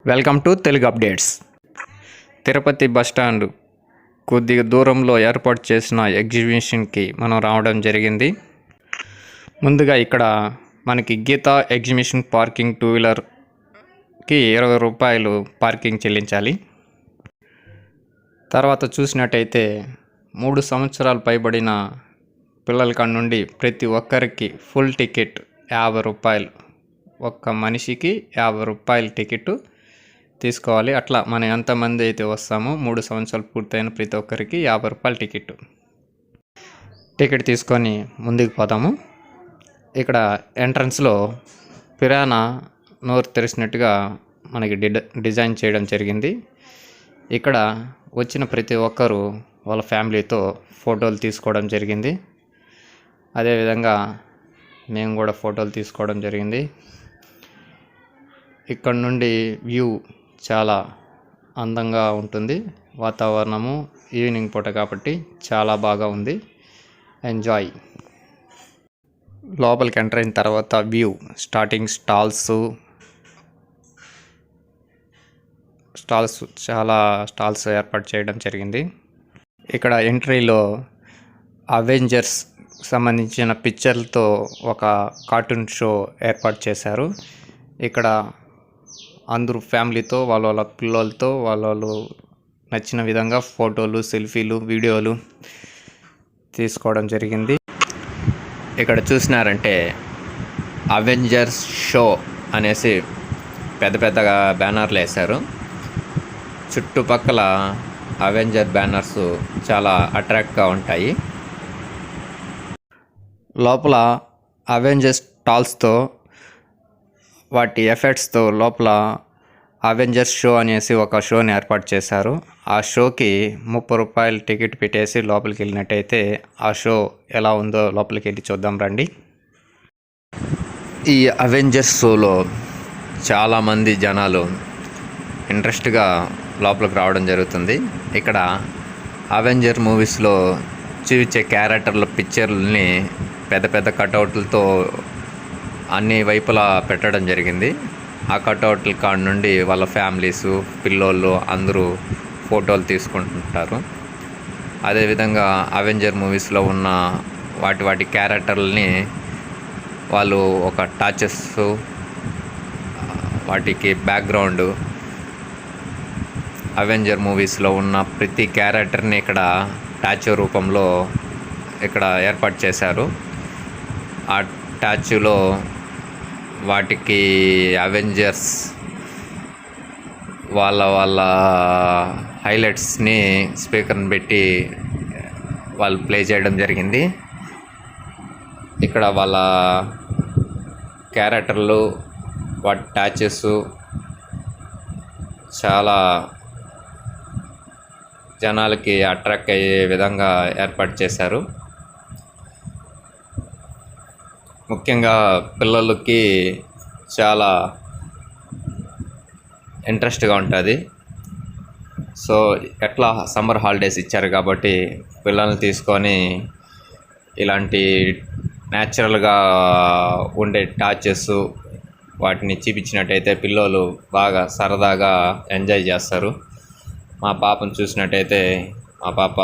Welcome to Telugu updates. Tirupati bus stand కొద్దిగా దూరంలో ఏర్పాటు చేసిన ఎగ్జిబిషన్కి మనం రావడం జరిగింది. ముందుగా ఇక్కడ మనకి గీతా ఎగ్జిబిషన్ పార్కింగ్ 2 వీలర్కి 20 రూపాయలు పార్కింగ్ చెల్లించాలి. తర్వాత చూసినట్టయితే 3 సంవత్సరాలు పైబడిన పిల్లల కాడ నుండి ప్రతి ఒక్కరికి ఫుల్ టికెట్ 50 రూపాయలు, ఒక్క మనిషికి 50 రూపాయల టికెట్ తీసుకోవాలి. అట్లా మనం ఎంతమంది అయితే వస్తామో 3 సంవత్సరాలు పూర్తయిన ప్రతి ఒక్కరికి 50 రూపాయల టికెట్ తీసుకొని ముందుకు పోతాము. ఇక్కడ ఎంట్రన్స్లో పిరానా నోరు తెరిచినట్టుగా మనకి డిజైన్ చేయడం జరిగింది. ఇక్కడ వచ్చిన ప్రతి ఒక్కరూ వాళ్ళ ఫ్యామిలీతో ఫోటోలు తీసుకోవడం జరిగింది. అదేవిధంగా మేము కూడా ఫోటోలు తీసుకోవడం జరిగింది. ఇక్కడ నుండి వ్యూ చాలా అందంగా ఉంటుంది. వాతావరణము ఈవినింగ్ పూట కాబట్టి చాలా బాగా ఉంది. ఎంజాయ్. లోపలికి ఎంటర్ అయిన తర్వాత వ్యూ స్టార్టింగ్ చాలా స్టాల్స్ ఏర్పాటు చేయడం జరిగింది. ఇక్కడ ఎంట్రీలో అవెంజర్స్ సంబంధించిన పిక్చర్లతో ఒక కార్టూన్ షో ఏర్పాటు చేశారు. ఇక్కడ అందరూ ఫ్యామిలీతో వాళ్ళ పిల్లలతో వాళ్ళు నచ్చిన విధంగా ఫోటోలు, సెల్ఫీలు, వీడియోలు తీసుకోవడం జరిగింది. ఇక్కడ చూసినారంటే అవెంజర్స్ షో అనేసి పెద్ద పెద్దగా బ్యానర్లు వేశారు. చుట్టుపక్కల అవెంజర్ బ్యానర్స్ చాలా అట్రాక్ట్గా ఉంటాయి. లోపల అవెంజర్స్ టాల్స్తో వాటి ఎఫెక్ట్స్తో లోపల అవెంజర్స్ షో అనేసి ఒక షోని ఏర్పాటు చేశారు. ఆ షోకి 30 రూపాయల టికెట్ పెట్టేసి లోపలికి వెళ్ళినట్టయితే ఆ షో ఎలా ఉందో లోపలికి వెళ్ళి చూద్దాం రండి. ఈ అవెంజర్స్ షోలో చాలామంది జనాలు ఇంట్రెస్ట్గా లోపలికి రావడం జరుగుతుంది. ఇక్కడ అవెంజర్ మూవీస్లో చూపించే క్యారెక్టర్ల పిక్చర్లని పెద్ద పెద్ద కటౌట్లతో అన్ని వైపులా పెట్టడం జరిగింది. ఆ కటౌట్ల కాడ నుండి వాళ్ళ ఫ్యామిలీసు, పిల్లోళ్ళు అందరూ ఫోటోలు తీసుకుంటుంటారు. అదేవిధంగా అవెంజర్ మూవీస్లో ఉన్న వాటి క్యారెక్టర్లని వాళ్ళు ఒక టాచెస్, వాటికి బ్యాక్గ్రౌండ్, అవెంజర్ మూవీస్లో ఉన్న ప్రతి క్యారెక్టర్ని ఇక్కడ టాచూ రూపంలో ఇక్కడ ఏర్పాటు చేశారు. ఆ టాచ్యూలో వాటికి అవెంజర్స్ వాళ్ళ హైలైట్స్ని స్పీకర్ని పెట్టి వాళ్ళు ప్లే చేయడం జరిగింది. ఇక్కడ వాళ్ళ క్యారెక్టర్లు, వాటి టాచెస్ చాలా జనాలకి అట్రాక్ట్ అయ్యే విధంగా ఏర్పాటు చేశారు. ముఖ్యంగా పిల్లలకి చాలా ఇంట్రెస్ట్గా ఉంటుంది. సో ఎట్లా సమ్మర్ హాలిడేస్ ఇచ్చారు కాబట్టి పిల్లల్ని తీసుకొని ఇలాంటి న్యాచురల్గా ఉండే టాచెస్ వాటిని చూపించినట్టయితే పిల్లలు బాగా సరదాగా ఎంజాయ్ చేస్తారు. మా పాపను చూసినట్టయితే మా పాప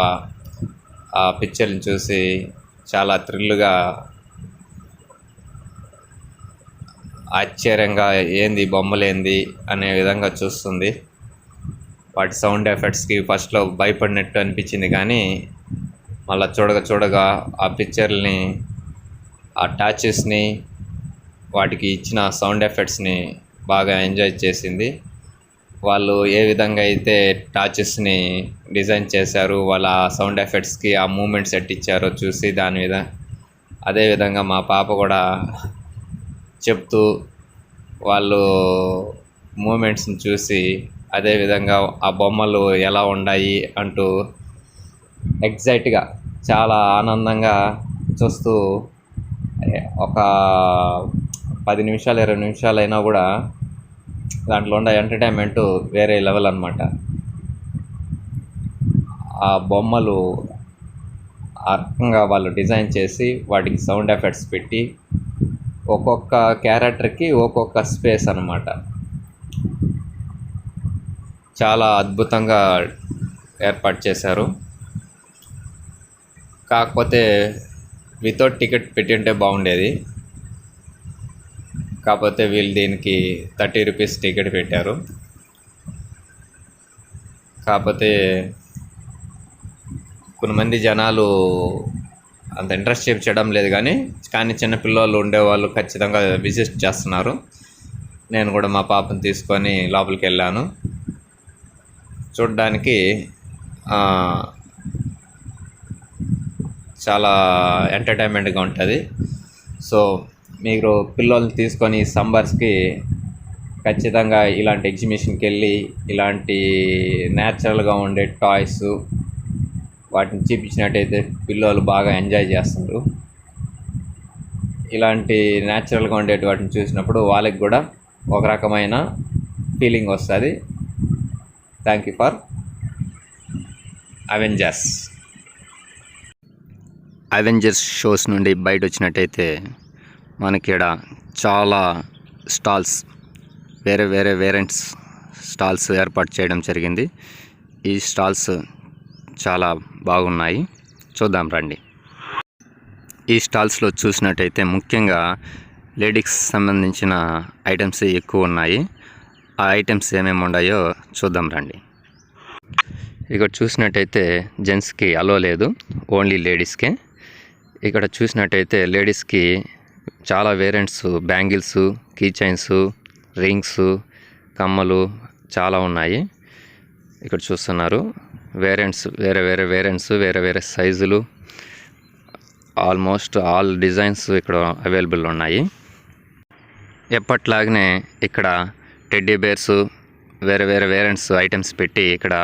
ఆ పిక్చర్ని చూసి చాలా థ్రిల్గా, ఆశ్చర్యంగా ఏంది బొమ్మలేంది అనే విధంగా చూస్తుంది. వాటి సౌండ్ ఎఫెక్ట్స్కి ఫస్ట్లో భయపడినట్టు అనిపించింది, కానీ మళ్ళీ చూడగా ఆ పిక్చర్ని, ఆ టాచెస్ని, వాటికి ఇచ్చిన సౌండ్ ఎఫెక్ట్స్ని బాగా ఎంజాయ్ చేసింది. వాళ్ళు ఏ విధంగా అయితే టాచెస్ని డిజైన్ చేశారు, వాళ్ళ సౌండ్ ఎఫెక్ట్స్కి ఆ మూమెంట్ సెట్ ఇచ్చారో చూసి దాని మీద అదేవిధంగా మా పాప కూడా చెప్తూ వాళ్ళు మూమెంట్స్ని చూసి అదేవిధంగా ఆ బొమ్మలు ఎలా ఉన్నాయి అంటూ ఎగ్జైట్గా చాలా ఆనందంగా చూస్తూ ఒక 10 నిమిషాలు 20 నిమిషాలు అయినా కూడా దాంట్లో ఉండే ఎంటర్టైన్మెంటు వేరే లెవెల్ అన్నమాట. ఆ బొమ్మలు ఆ రకంగా వాళ్ళు డిజైన్ చేసి వాటికి సౌండ్ ఎఫెక్ట్స్ పెట్టి ఒక్కొక్క క్యారెక్టర్కి ఒక్కొక్క స్పేస్ అన్నమాట. చాలా అద్భుతంగా ఏర్పాటు చేశారు. కాకపోతే వితౌట్ టికెట్ పెట్టుంటే బాగుండేది. కాకపోతే వీళ్ళు దీనికి 30 రూపీస్ టికెట్ పెట్టారు. కాకపోతే కొంతమంది జనాలు అంత ఇంట్రెస్ట్ చూపించడం లేదు, కానీ చిన్న పిల్లలు ఉండేవాళ్ళు ఖచ్చితంగా విజిట్ చేస్తున్నారు. నేను కూడా మా పాపను తీసుకొని లోపలికి వెళ్ళాను. చూడడానికి చాలా ఎంటర్టైన్మెంట్గా ఉంటుంది. సో మీరు పిల్లల్ని తీసుకొని సమ్మర్స్కి ఖచ్చితంగా ఇలాంటి ఎగ్జిబిషన్కి వెళ్ళి ఇలాంటి న్యాచురల్గా ఉండే టాయ్స్ వాటిని చూపించినట్టయితే పిల్లలు బాగా ఎంజాయ్ చేస్తారు. ఇలాంటి న్యాచురల్గా ఉండే వాటిని చూసినప్పుడు వాళ్ళకి కూడా ఒక రకమైన ఫీలింగ్ వస్తుంది. Thank you for Avengers shows నుండి బయట వచ్చినట్టయితే మనకి ఇక్కడ చాలా స్టాల్స్, వేరే వేరియంట్స్ స్టాల్స్ ఏర్పాటు చేయడం జరిగింది. ఈ స్టాల్స్ చాలా బాగున్నాయి, చూద్దాం రండి. ఈ స్టాల్స్లో చూసినట్టయితే ముఖ్యంగా లేడీస్కి సంబంధించిన ఐటమ్స్ ఎక్కువ ఉన్నాయి. ఆ ఐటమ్స్ ఏమేమి ఉన్నాయో చూద్దాం రండి. ఇక్కడ చూసినట్టయితే జెంట్స్కి అలో లేదు, ఓన్లీ లేడీస్కే. ఇక్కడ చూసినట్టయితే లేడీస్కి చాలా variants, bangles, key chains, rings, కమ్మలు చాలా ఉన్నాయి. ఇక్కడ చూస్తున్నారు వేరియంట్స్, వేరే వేరియంట్స్, వేరే సైజులు, ఆల్మోస్ట్ ఆల్ డిజైన్స్ ఇక్కడ అవైలబుల్ ఉన్నాయి. ఎప్పట్లాగనే ఇక్కడ టెడ్డీ బేర్స్, వేరే వేరియంట్స్ ఐటమ్స్ పెట్టి ఇక్కడ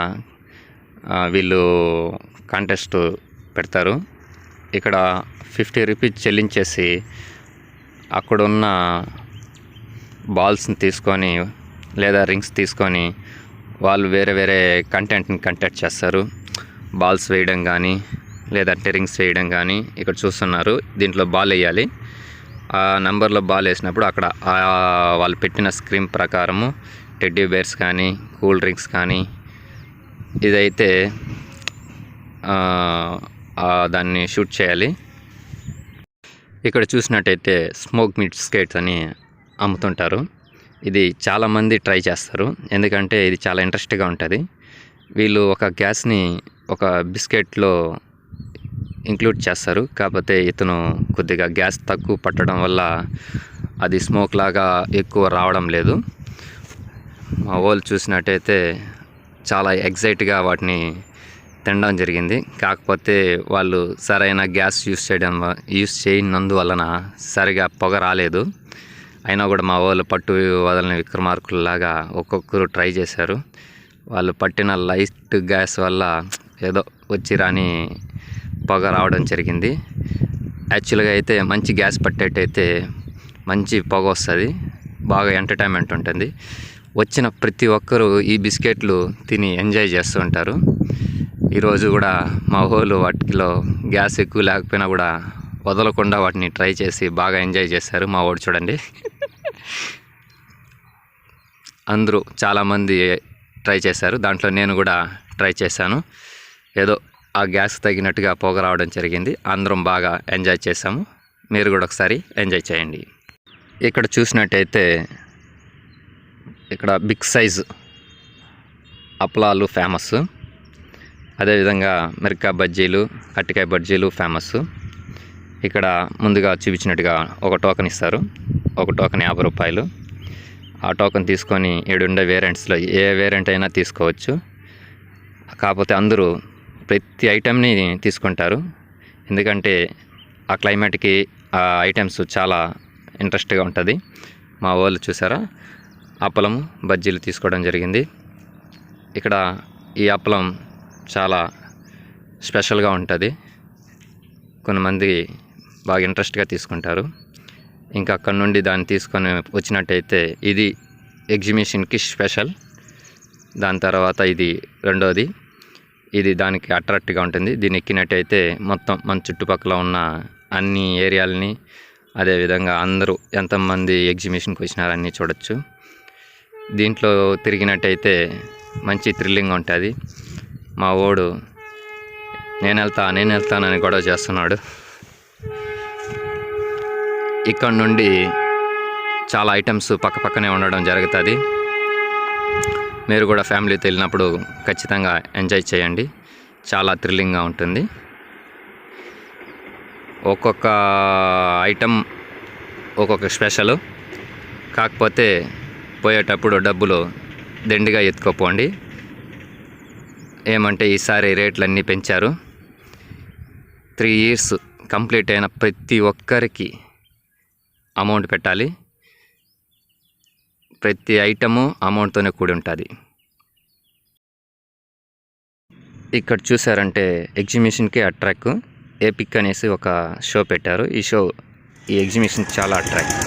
వీళ్ళు కాంటెస్ట్ పెడతారు. ఇక్కడ 50 రూపీస్ చెల్లించేసి అక్కడున్న బాల్స్ని తీసుకొని లేదా రింగ్స్ తీసుకొని వాళ్ళు వేరే కంటెంట్ని కంటెక్ట్ చేస్తారు. బాల్స్ వేయడం కానీ లేదంటే రింగ్స్ వేయడం కానీ. ఇక్కడ చూస్తున్నారు, దీంట్లో బాల్ వేయాలి. ఆ నెంబర్లో బాల్ వేసినప్పుడు అక్కడ వాళ్ళు పెట్టిన స్క్రీన్ ప్రకారము టెడ్డీ బేర్స్ కానీ కూల్ డ్రింక్స్ కానీ ఇదైతే దాన్ని షూట్ చేయాలి. ఇక్కడ చూసినట్టయితే స్మోక్ బిస్కెట్స్ అని అమ్ముతుంటారు. ఇది చాలామంది ట్రై చేస్తారు, ఎందుకంటే ఇది చాలా ఇంట్రెస్ట్గా ఉంటుంది. వీళ్ళు ఒక గ్యాస్ని ఒక బిస్కెట్లో ఇంక్లూడ్ చేస్తారు. కాకపోతే ఇతను కొద్దిగా గ్యాస్ తక్కువ పట్టడం వల్ల అది స్మోక్ లాగా ఎక్కువ రావడం లేదు. మా వాళ్ళు చూసినట్టయితే చాలా ఎగ్జైట్గా వాటిని తినడం జరిగింది. కాకపోతే వాళ్ళు సరైన గ్యాస్ యూస్ చేయనందువలన సరిగా పొగ రాలేదు. అయినా కూడా మా వాళ్ళు పట్టు వదలని విక్రమార్కుల్లాగా ఒక్కొక్కరు ట్రై చేశారు. వాళ్ళు పట్టిన లైట్ గ్యాస్ వల్ల ఏదో వచ్చి రాని పొగ రావడం జరిగింది. యాక్చువల్గా అయితే మంచి గ్యాస్ పట్టేటైతే మంచి పొగ వస్తుంది, బాగా ఎంటర్టైన్మెంట్ ఉంటుంది. వచ్చిన ప్రతి ఒక్కరూ ఈ బిస్కెట్లు తిని ఎంజాయ్ చేస్తూ ఉంటారు. ఈరోజు కూడా మా వాళ్ళు వాటిలో గ్యాస్ ఎక్కువ లేకపోయినా కూడా వదలకుండా వాటిని ట్రై చేసి బాగా ఎంజాయ్ చేశారు. మా వాడు చూడండి, అందరూ చాలామంది ట్రై చేశారు, దాంట్లో నేను కూడా ట్రై చేశాను. ఏదో ఆ గ్యాస్ తగినట్టుగా పొగ రావడం జరిగింది. అందరం బాగా ఎంజాయ్ చేశాము. మీరు కూడా ఒకసారి ఎంజాయ్ చేయండి. ఇక్కడ చూసినట్టయితే ఇక్కడ బిగ్ సైజ్ అప్పలాలు ఫేమస్. అదేవిధంగా మిరపకాయ బజ్జీలు, అరటికాయ బజ్జీలు ఫేమస్. ఇక్కడ ముందుగా చూపించినట్టుగా ఒక టోకెన్ ఇస్తారు. ఒక టోకెన్ 50 రూపాయలు. ఆ టోకెన్ తీసుకొని ఏడుండే వేరియంట్స్లో ఏ వేరియంట్ అయినా తీసుకోవచ్చు. కాకపోతే అందరూ ప్రతి ఐటెంని తీసుకుంటారు, ఎందుకంటే ఆ క్లైమేట్కి ఆ ఐటమ్స్ చాలా ఇంట్రెస్ట్గా ఉంటుంది. మా వాళ్ళు చూసారా, అప్పలం బజ్జీలు తీసుకోవడం జరిగింది. ఇక్కడ ఈ అప్పలం చాలా స్పెషల్గా ఉంటుంది, కొంతమంది బాగా ఇంట్రెస్ట్గా తీసుకుంటారు. ఇంకా అక్కడ నుండి దాన్ని తీసుకొని వచ్చినట్టయితే ఇది ఎగ్జిబిషన్కి స్పెషల్. దాని తర్వాత ఇది రెండోది, ఇది దానికి అట్రాక్ట్గా ఉంటుంది. దీన్ని ఎక్కినట్టయితే మొత్తం మన చుట్టుపక్కల ఉన్న అన్ని ఏరియాలని, అదేవిధంగా అందరూ ఎంతమంది ఎగ్జిబిషన్కి వచ్చినారన్నీ చూడొచ్చు. దీంట్లో తిరిగినట్టయితే మంచి థ్రిల్లింగ్ ఉంటుంది. మా వాడు నేను వెళ్తానని గొడవ చేస్తున్నాడు. ఇక్కడ నుండి చాలా ఐటమ్స్ పక్కనే ఉండడం జరుగుతుంది. మీరు కూడా ఫ్యామిలీతో వెళ్ళినప్పుడు ఖచ్చితంగా ఎంజాయ్ చేయండి. చాలా థ్రిల్లింగ్గా ఉంటుంది. ఒక్కొక్క ఐటమ్ ఒక్కొక్క స్పెషల్. కాకపోతే పోయేటప్పుడు డబ్బులు దండిగా ఎత్తుకోపోండి. ఏమంటే ఈసారి రేట్లన్నీ పెంచారు. 3 years కంప్లీట్ అయిన ప్రతి ఒక్కరికి అమౌంట్ పెట్టాలి. ప్రతి ఐటము అమౌంట్తోనే కూడి ఉంటుంది. ఇక్కడ చూసారంటే ఎగ్జిబిషన్కి అట్రాక్ట్ ఏపిక్ అనేసి ఒక షో పెట్టారు. ఈ ఎగ్జిబిషన్ చాలా అట్రాక్ట్.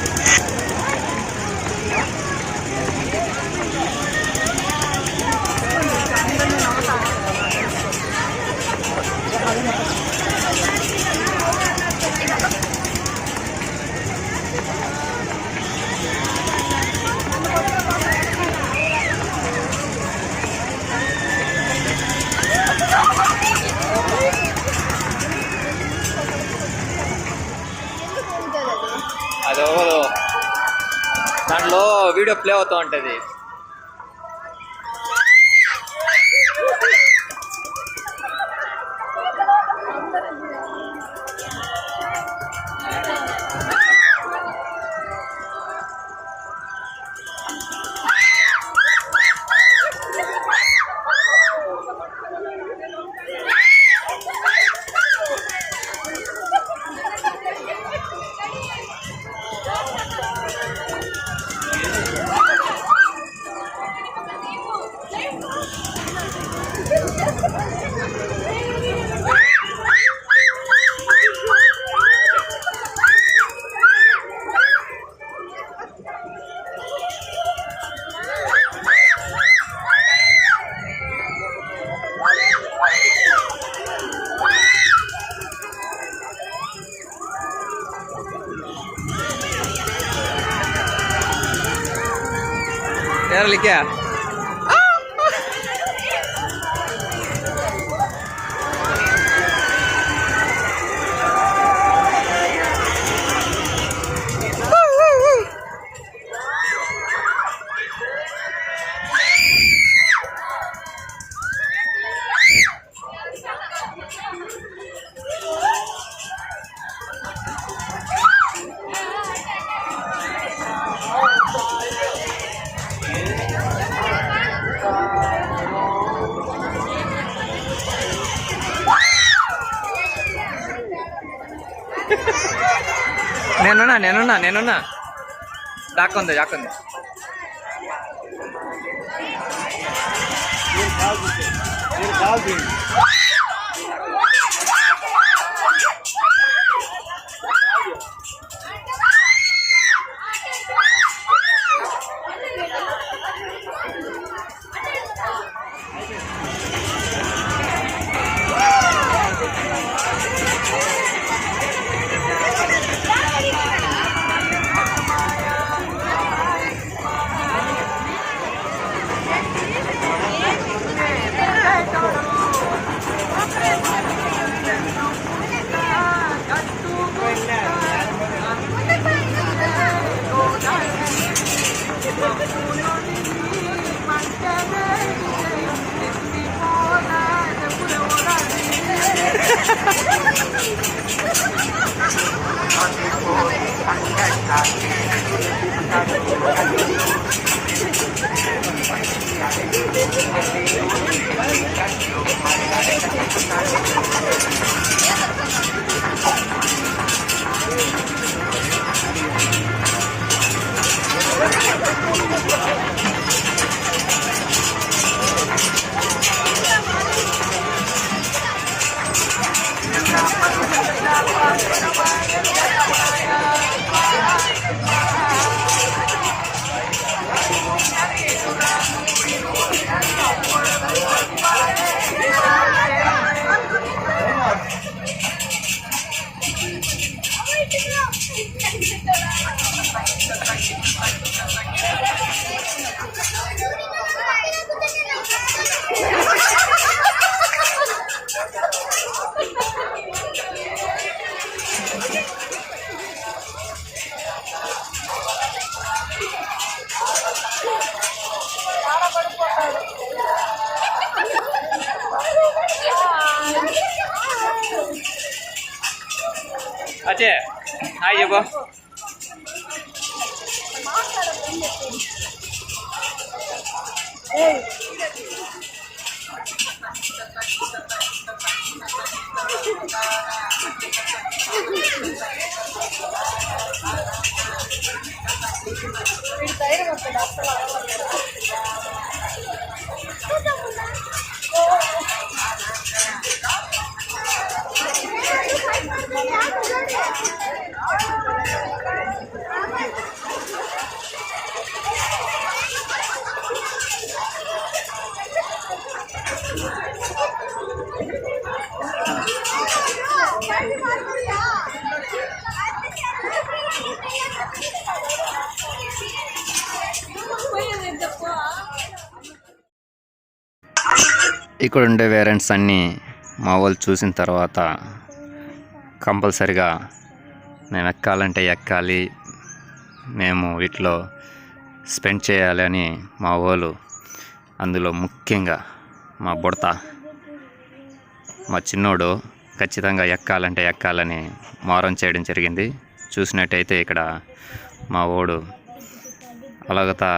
దాంట్లో వీడియో ప్లే అవుతూ ఉంటుంది. यार लिखा నేనున్నా దాక్కుంది అచ్చే హాయ్ చెప్పు. ఇక్కడ ఉండే వేరియంట్స్ అన్నీ మా వాళ్ళు చూసిన తర్వాత కంపల్సరిగా మేము ఎక్కాలంటే ఎక్కాలి, మేము వీటిలో స్పెండ్ చేయాలి అని మా వాళ్ళు, అందులో ముఖ్యంగా మా బుడత మా చిన్నోడు ఖచ్చితంగా ఎక్కాలంటే ఎక్కాలని మారం చేయడం జరిగింది. చూసినట్టయితే ఇక్కడ మా వాడు అలాగతా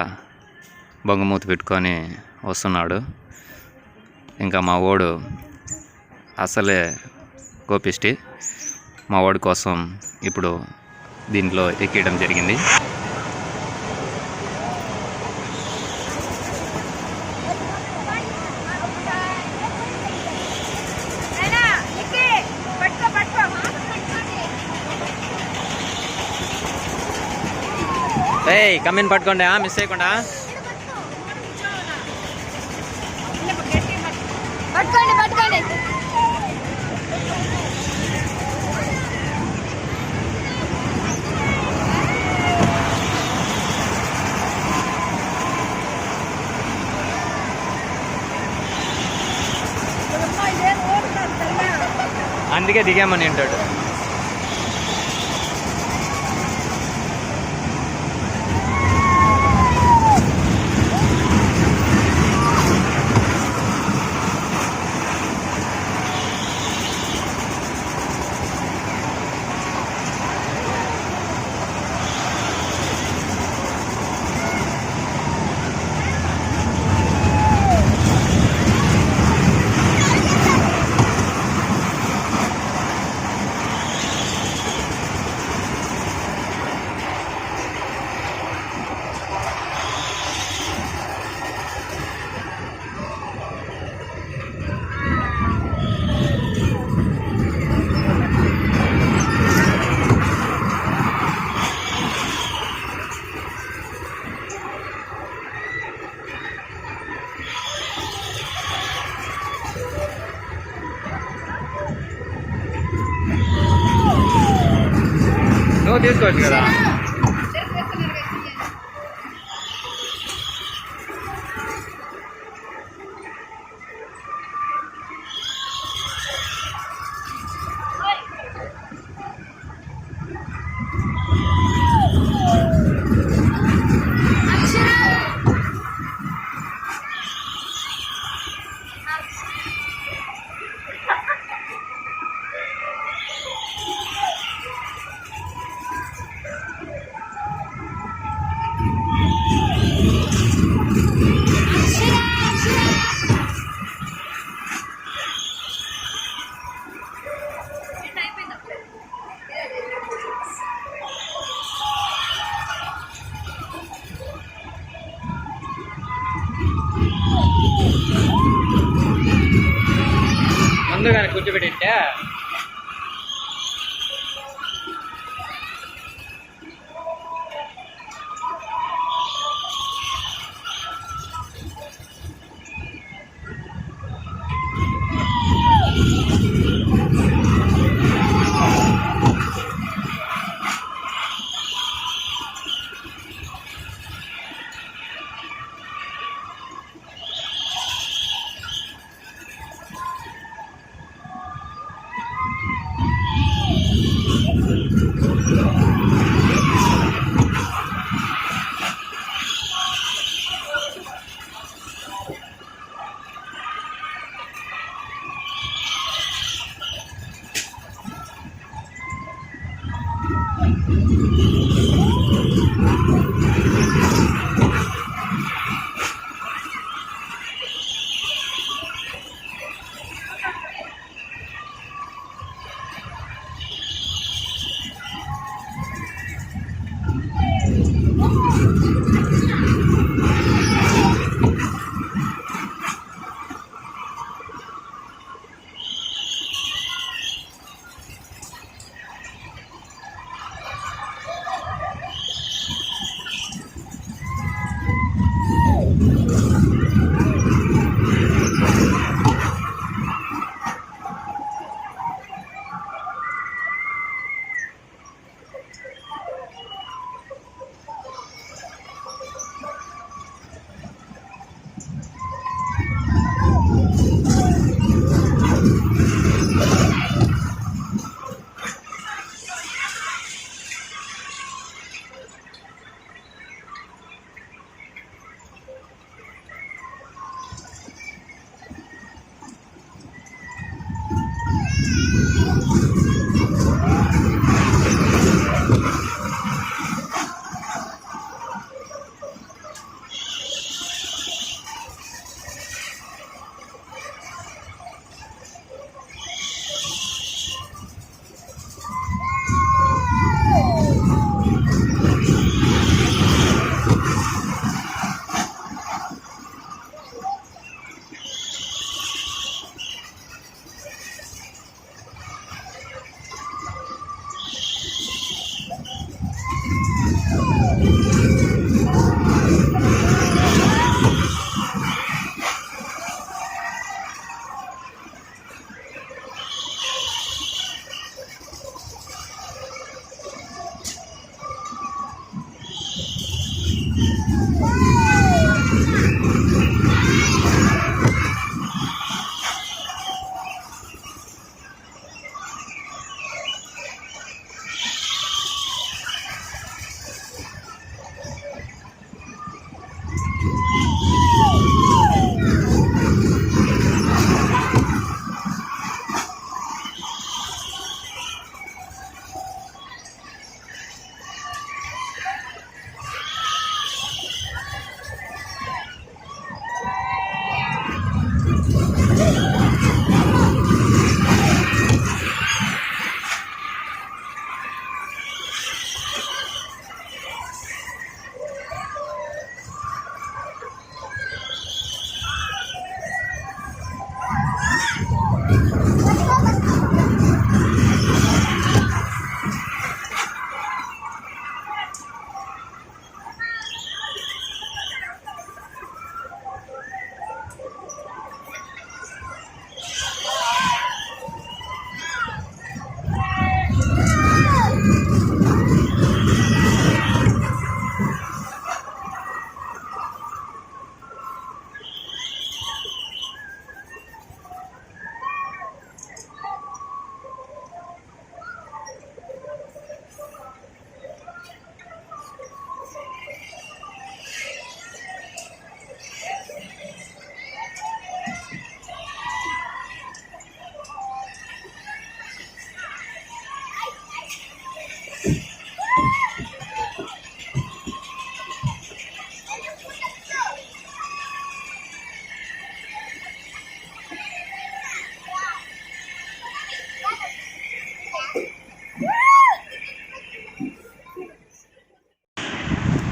బొంగమూతి పెట్టుకొని వస్తున్నాడు. ఇంకా మా వాడు అసలే కోపిష్టి. మా వాడి కోసం ఇప్పుడు దీంట్లో ఎక్కేయడం జరిగింది. కమ్మిన్ పట్టుకోండి, మిస్ చేయకుండా. పట్టుకోండి పట్టుకోండి. అందుకే దిగామని అంటాడు. నువ్వు తీసుకోవచ్చు కదా. ముందుగానే కూర్చోబెట్టింటే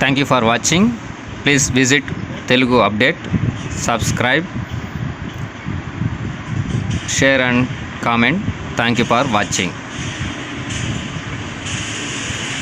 Thank you for watching. Please visit Telugu Update, subscribe, share and comment. Thank you for watching.